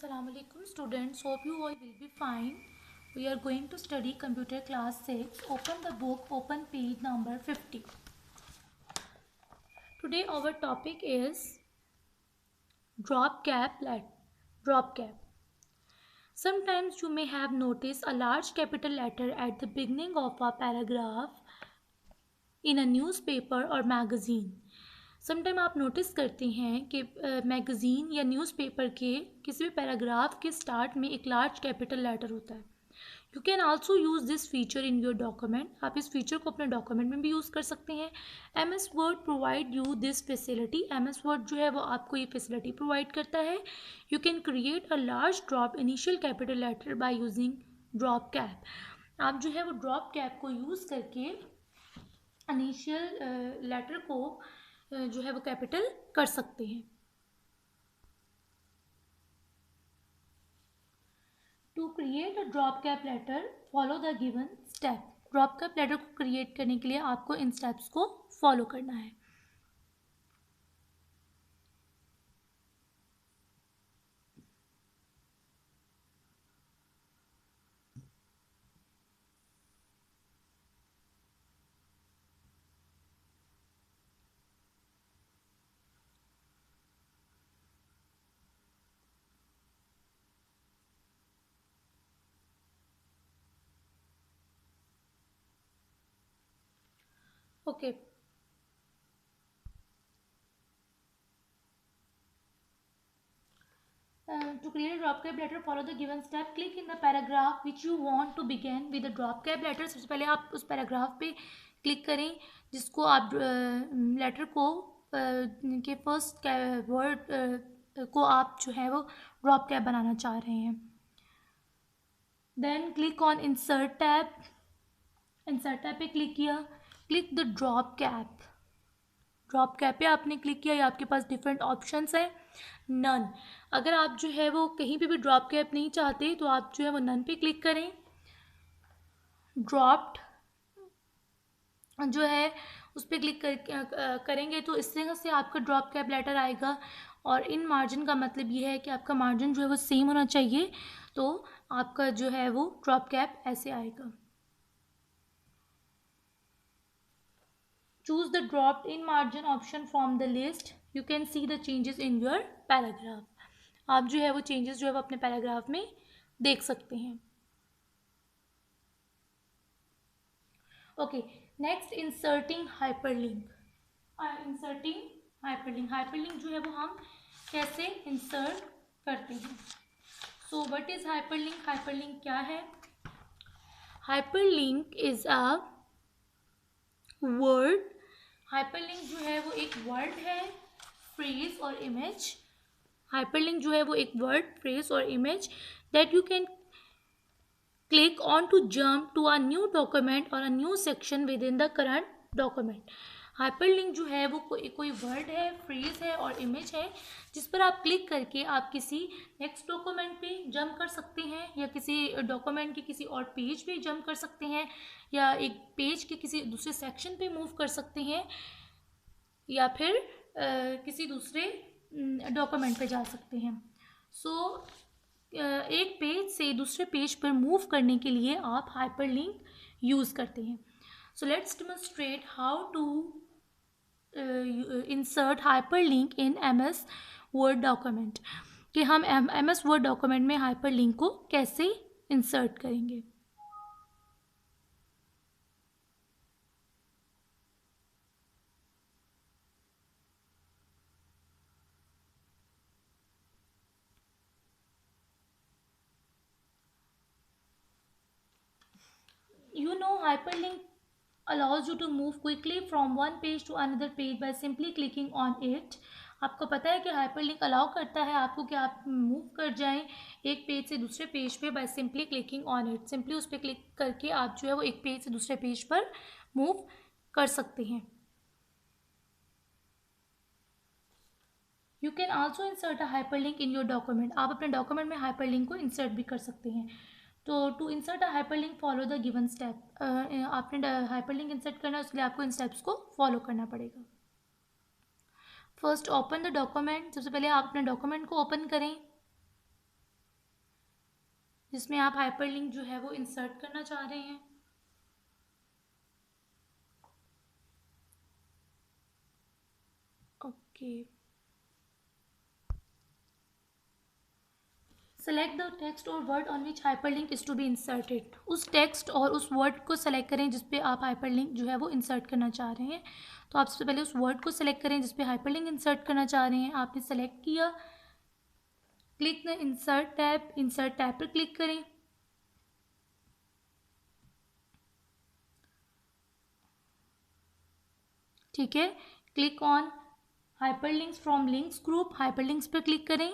Assalamu alaikum students, hope you all will be fine. We are going to study computer class 6. Open the book, open page number 50. Today our topic is drop cap. Sometimes you may have noticed a large capital letter at the beginning of a paragraph in a newspaper or magazine. Sometime आप notice करते हैं कि magazine या newspaper के किसी भी paragraph के start में एक लार्ज कैपिटल लेटर होता है. You can also use this feature in your document. आप इस फीचर को अपने डॉक्यूमेंट में भी यूज़ कर सकते हैं. MS word provide you this facility. MS word जो है वो आपको ये फैसिलिटी प्रोवाइड करता है. You can create a large drop initial capital letter by using drop cap. आप जो है वो ड्रॉप कैप को यूज़ करके इनिशियल लेटर को जो है वो कैपिटल कर सकते हैं. To create a drop cap letter follow the given step. Drop cap letter को क्रिएट करने के लिए आपको इन स्टेप्स को फॉलो करना है. Okay. To create a drop cap letter, follow the given step. Click in the paragraph which you want to begin with a drop cap letter. सबसे पहले आप उस पैराग्राफ पे क्लिक करें जिसको आप लेटर को के फर्स्ट वर्ड को आप जो है वो ड्रॉप कैप बनाना चाह रहे हैं. Then click on insert tab. Insert tab पे क्लिक किया. Click the drop cap. Drop cap पे आपने क्लिक किया. या आपके पास डिफरेंट ऑप्शंस हैं. नन. अगर आप जो है वो कहीं पे भी ड्रॉप कैप नहीं चाहते तो आप जो है वो नन पे क्लिक करें. ड्रॉप्ड जो है उस पर क्लिक करेंगे तो इस तरह से आपका ड्रॉप कैप लेटर आएगा. और इन मार्जिन का मतलब ये है कि आपका मार्जिन जो है वो सेम होना चाहिए. तो आपका जो है वो ड्रॉप कैप ऐसे आएगा. Choose the dropped in margin option from the list. You can see the changes in your paragraph. आप जो है वो changes जो है वो अपने पैराग्राफ में देख सकते हैं. Okay, next inserting hyperlink. Inserting hyperlink. Hyperlink जो है वो हम कैसे insert करते हैं. So what is hyperlink? Hyperlink क्या है? Hyperlink is a word. Hyperlink जो है वो एक वर्ड है, फ्रेज और इमेज. हाइपरलिंक जो है वो एक वर्ड, फ्रेज और image that you can click on to jump to a new document और a new section within the current document. Hyperlink जो है वो कोई वर्ड है, फ्रेज है और इमेज है जिस पर आप क्लिक करके आप किसी नेक्स्ट डॉक्यूमेंट पे जंप कर सकते हैं या किसी डॉक्यूमेंट के किसी और पेज पे जंप कर सकते हैं या एक पेज के किसी दूसरे सेक्शन पे मूव कर सकते हैं या फिर किसी दूसरे डॉक्यूमेंट पे जा सकते हैं. सो एक पेज से दूसरे पेज पर मूव करने के लिए आप हाइपरलिंक यूज़ करते हैं. So let's demonstrate how to insert hyperlink in MS word document. कि हम MS वर्ड डॉक्यूमेंट में हाइपरलिंक को कैसे इंसर्ट करेंगे. You know, hyperlink allows you to move quickly from one page to another page by simply clicking on it. आपको पता है कि हाइपरलिंक अलाउ करता है आपको कि आप मूव कर जाएं एक पेज से दूसरे पेज पे by simply clicking on it. Simply उस पर क्लिक करके आप जो है वो एक पेज से दूसरे पेज पर मूव कर सकते हैं. You can also insert a hyperlink in your document. आप अपने डॉक्यूमेंट में हाइपरलिंक को इंसर्ट भी कर सकते हैं. तो to insert a hyperlink follow the given step. आपने हाइपरलिंक इंसर्ट करना है उसके लिए आपको इन स्टेप्स को फॉलो करना पड़ेगा. First open the document. सबसे पहले आप अपने डॉक्यूमेंट को ओपन करें. जिसमें आप हाइपरलिंक जो है वो इंसर्ट करना चाह रहे हैं। Okay, select the text or word on which hyperlink is to be inserted. उस टेक्स्ट और उस वर्ड को सेलेक्ट करें जिस पे आप हाइपरलिंक जो है वो इंसर्ट करना चाह रहे हैं। तो आप सबसे पहले उस वर्ड को सेलेक्ट करें जिस पे हाइपरलिंक इंसर्ट करना चाह रहे हैं। आपने सेलेक्ट किया, क्लिक द इंसर्ट टैब पर क्लिक करें। ठीक है, click on hyperlinks from links group, hyperlinks पर क्लिक करें।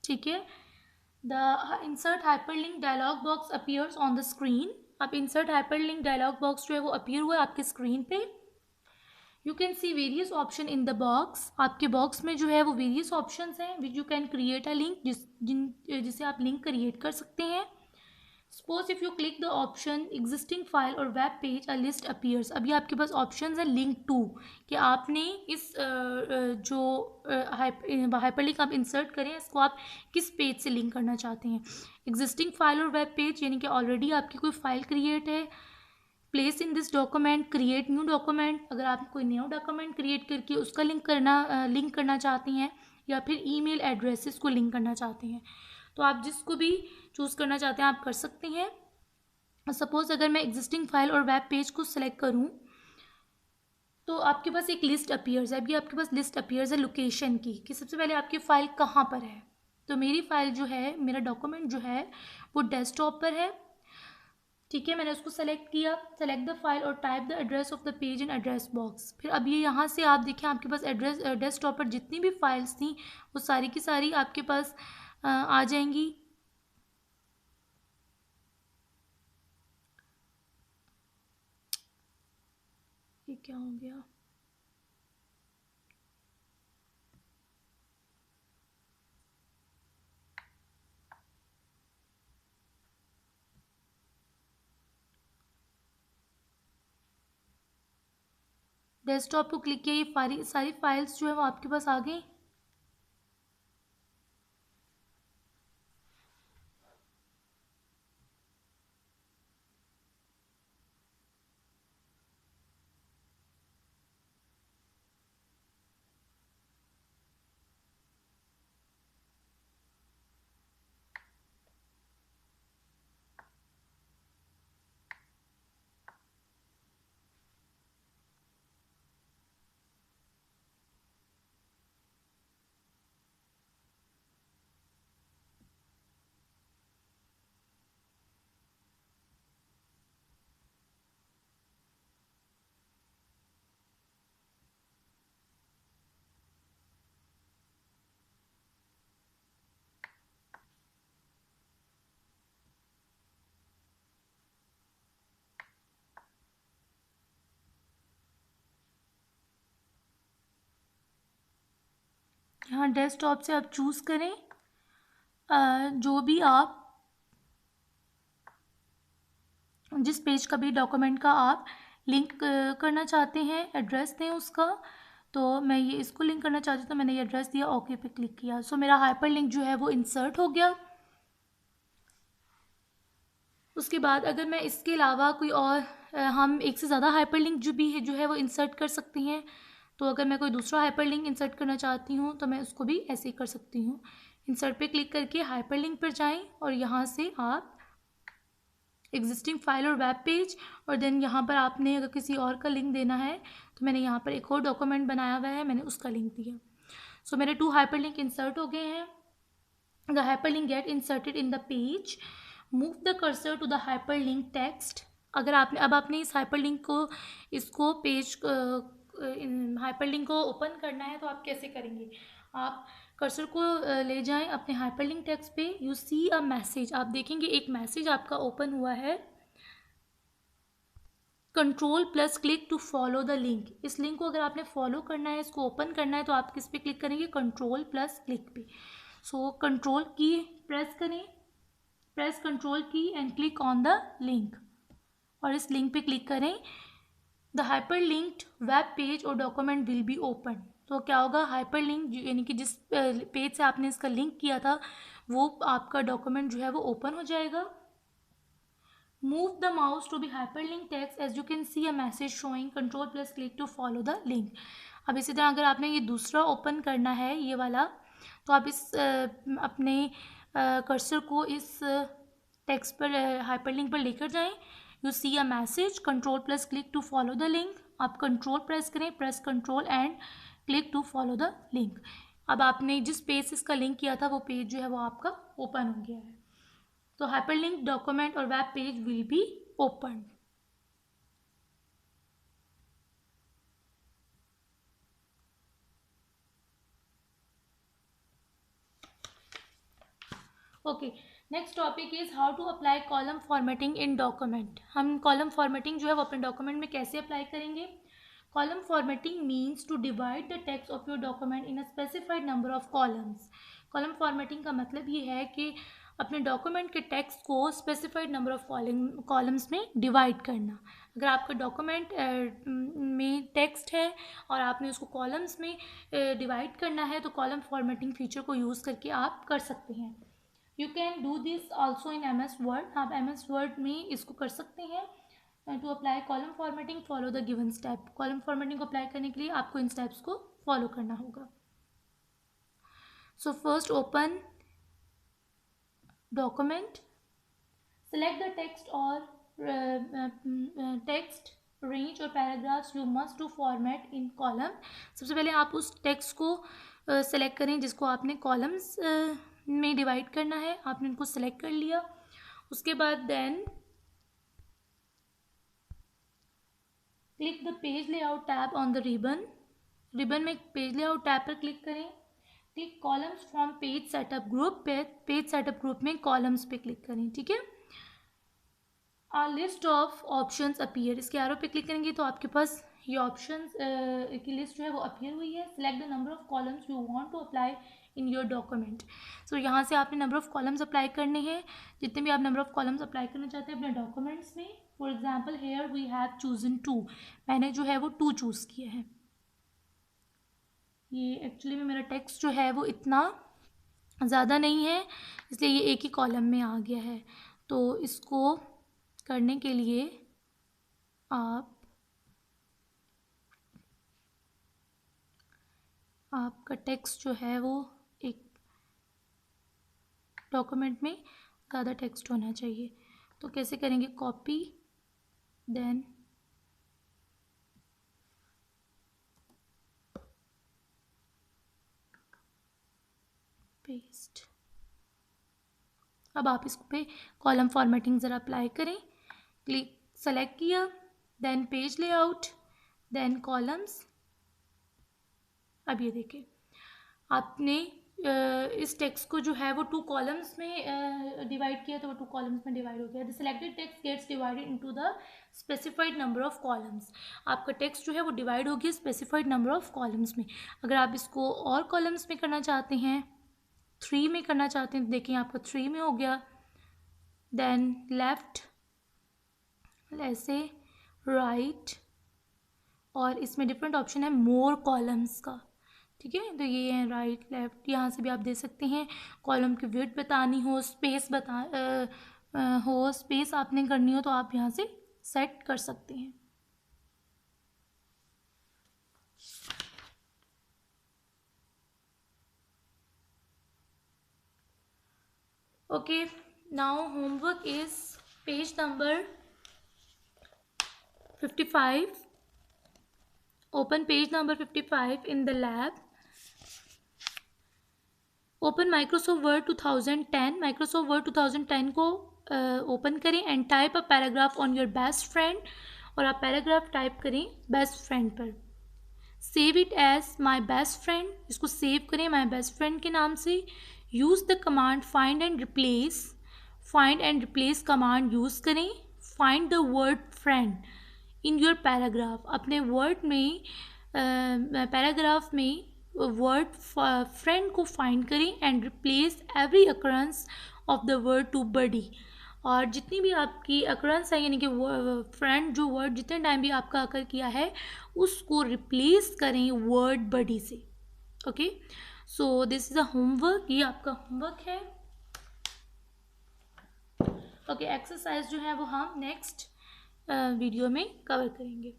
ठीक है, the insert hyperlink dialogue box appears on the screen. अब इंसर्ट हाइपरलिंक डायलॉग बॉक्स जो है वो अपीयर हुआ है आपके स्क्रीन पे। You can see various option in the box. आपके बॉक्स में जो है वो वेरियस ऑप्शंस हैं which you can create a link, जिसे आप लिंक क्रिएट कर सकते हैं। Suppose if you click the option existing file और web page, a list appears. अभी आपके पास ऑप्शन है लिंक टू, कि आपने इस जो हाइपरलिंक आप इंसर्ट करें इसको आप किस पेज से लिंक करना चाहते हैं। एग्जिस्टिंग फाइल और वेब पेज यानी कि ऑलरेडी आपकी कोई फाइल क्रिएट है। Place in this document, create new document, अगर आप कोई न्यू डॉक्यूमेंट क्रिएट करके उसका लिंक करना चाहते हैं, या फिर ईमेल एड्रेसेस को लिंक करना चाहते हैं। तो आप जिसको भी चूज़ करना चाहते हैं आप कर सकते हैं। सपोज अगर मैं एग्जिस्टिंग फाइल और वेब पेज को सिलेक्ट करूं तो आपके पास एक लिस्ट अपीयर्स है। अभी आपके पास लिस्ट अपीयर्स है लोकेशन की, कि सबसे पहले आपकी फ़ाइल कहाँ पर है। तो मेरी फ़ाइल जो है, मेरा डॉक्यूमेंट जो है वो डेस्कटॉप पर है। ठीक है, मैंने उसको सेलेक्ट किया, सेलेक्ट द फाइल और type the address of the page in address box. फिर अब ये यहाँ से आप देखें आपके पास एड्रेस डेस्कटॉप पर जितनी भी फाइल्स थी वो सारी की सारी आपके पास आ जाएंगी। ये क्या हो गया? डेस्कटॉप को क्लिक किया, ये सारी फाइल्स जो है वो आपके पास आ गई। यहाँ डेस्कटॉप से आप चूज़ करें जो भी आप जिस पेज का भी डॉक्यूमेंट का आप लिंक करना चाहते हैं, एड्रेस दें उसका। तो मैं ये इसको लिंक करना चाहती हूँ तो मैंने ये एड्रेस दिया, ओके पे क्लिक किया। सो मेरा हाइपर लिंक जो है वो इंसर्ट हो गया। उसके बाद अगर मैं इसके अलावा कोई और हम एक से ज़्यादा हाइपर लिंक जो है वो इंसर्ट कर सकते हैं। तो अगर मैं कोई दूसरा हाइपर लिंक इंसर्ट करना चाहती हूँ तो मैं उसको भी ऐसे ही कर सकती हूँ। इंसर्ट पे क्लिक करके हाइपर लिंक पर जाएं और यहाँ से आप एग्जिस्टिंग फाइल और वेब पेज, और देन यहाँ पर आपने अगर किसी और का लिंक देना है तो मैंने यहाँ पर एक और डॉक्यूमेंट बनाया हुआ है, मैंने उसका लिंक दिया। सो मेरे 2 हाइपर लिंक इंसर्ट हो गए हैं। The hyper link get inserted in the page, move the cursor to the hyper link text. अगर आपने इस हाइपर लिंक को इसको पेज हाइपर लिंक को ओपन करना है तो आप कैसे करेंगे। आप कर्सर को ले जाएं अपने हाइपर लिंक टेक्स्ट पे। यू सी अ मैसेज, आप देखेंगे एक मैसेज आपका ओपन हुआ है। Control plus click to follow the link. इस लिंक को अगर आपने फॉलो करना है, इसको ओपन करना है, तो आप किस पे क्लिक करेंगे? कंट्रोल प्लस क्लिक पे। सो कंट्रोल की प्रेस करें, प्रेस कंट्रोल की and click on the link, और इस लिंक पे क्लिक करें। The hyper linked web page और डॉक्यूमेंट विल बी ओपन। तो क्या होगा? हाइपर लिंक यानी कि जिस पेज से आपने इसका लिंक किया था वो आपका डॉक्यूमेंट जो है वो ओपन हो जाएगा। Move the mouse to be hyperlink text as you can see a message showing control plus click to follow the link. अब इसी तरह अगर आपने ये दूसरा ओपन करना है, ये वाला, तो आप इस अपने कर्सर को इस टेक्स्ट पर हाइपरलिंक पर लेकर जाएं। You see a message control plus click to follow the link. आप कंट्रोल प्रेस करें, press control and click to follow the link. अब आपने जिस पेज से इसका लिंक किया था वो पेज जो है वो आपका ओपन हो गया है। तो hyperlink document और web page will be opened. Okay, next topic is how to apply column formatting in document. हम कॉलम फॉर्मेटिंग जो है वो अपने डॉक्यूमेंट में कैसे अप्लाई करेंगे? Column formatting means to divide the text of your document in a specified number of columns. Column formatting का मतलब ये है कि अपने डॉक्यूमेंट के टेक्स्ट को स्पेसिफाइड नंबर ऑफ कॉलम्स में डिवाइड करना। अगर आपका डॉक्यूमेंट में टेक्स्ट है और आपने उसको कॉलम्स में डिवाइड करना है, तो कॉलम फॉर्मेटिंग फीचर को यूज़ करके आप कर सकते हैं। You can do this also in MS word. आप MS वर्ड में इसको कर सकते हैं। To apply column formatting follow the given step. Column formatting को अप्लाई करने के लिए आपको इन स्टेप्स को फॉलो करना होगा। So first open document, select the text or text range or paragraphs you must to format in column। सबसे पहले आप उस टेक्स्ट को सेलेक्ट करें जिसको आपने कॉलम्स में डिवाइड करना है। आपने उनको सेलेक्ट कर लिया। उसके बाद then click the page layout tab on the ribbon. Ribbon में पेज लेआउट टैब पर क्लिक करें। Click columns from page setup group पे, पेज सेटअप ग्रुप में कॉलम्स पे क्लिक करें। ठीक है। A list of options appear, इसके एरो पे क्लिक करेंगे तो आपके पास ये ऑप्शंस की लिस्ट जो है वो अपीयर हुई है। Select the number of columns you want to apply in your document. So यहाँ से आपने नंबर ऑफ कॉलम्स अप्लाई करने हैं, जितने भी आप नंबर ऑफ कॉलम्स अप्लाई करना चाहते हैं अपने डॉक्यूमेंट्स में। For example here we have chosen 2, मैंने जो है वो 2 चूज़ किया है। ये एक्चुअली में मेरा टेक्स्ट जो है वो इतना ज़्यादा नहीं है, इसलिए ये एक ही कॉलम में आ गया है। तो इसको करने के लिए आपका टेक्स्ट जो है वो एक डॉक्यूमेंट में ज़्यादा टेक्स्ट होना चाहिए। तो कैसे करेंगे? Copy then paste. अब आप इस पे कॉलम फॉर्मेटिंग ज़रा अप्लाई करें। क्लिक सेलेक्ट किया, then page layout, then columns. अब ये देखिए आपने इस टेक्स्ट को जो है वो 2 कॉलम्स में डिवाइड किया, तो वो 2 कॉलम्स में डिवाइड हो गया। The selected text gets divided into the specified number of columns. आपका टेक्स्ट जो है वो डिवाइड हो गया स्पेसिफाइड नंबर ऑफ कॉलम्स में। अगर आप इसको और कॉलम्स में करना चाहते हैं, 3 में करना चाहते हैं, तो देखिए आपका 3 में हो गया। देन लेफ्ट, ऐसे राइट, और इसमें डिफरेंट ऑप्शन है मोर कॉलम्स का। ठीक है, तो ये है राइट लेफ्ट। यहाँ से भी आप दे सकते हैं। कॉलम की विड्थ बतानी हो, स्पेस हो, स्पेस आपने करनी हो, तो आप यहाँ से सेट कर सकते हैं। Okay, now homework is page number 55. Open page number 55 in the lab. Open Microsoft word 2010। Microsoft word 2010 को ओपन करें and type a paragraph on your best friend. और आप पैराग्राफ टाइप करें बेस्ट फ्रेंड पर। Save it as my best friend, इसको save करें my best friend के नाम से। Use the command find and replace. Find and replace command use करें। Find the word friend in your paragraph, अपने word में paragraph में वर्ड फ्रेंड को फाइंड करें and replace every occurrence of the word to buddy. और जितनी भी आपकी अकरेंस है यानी कि फ्रेंड जो वर्ड जितने टाइम भी आपका अकर किया है उसको रिप्लेस करें वर्ड बडी से। Okay, so this is a homework, ये आपका होमवर्क है। ओके, एक्सरसाइज जो है वो हम नेक्स्ट वीडियो में कवर करेंगे।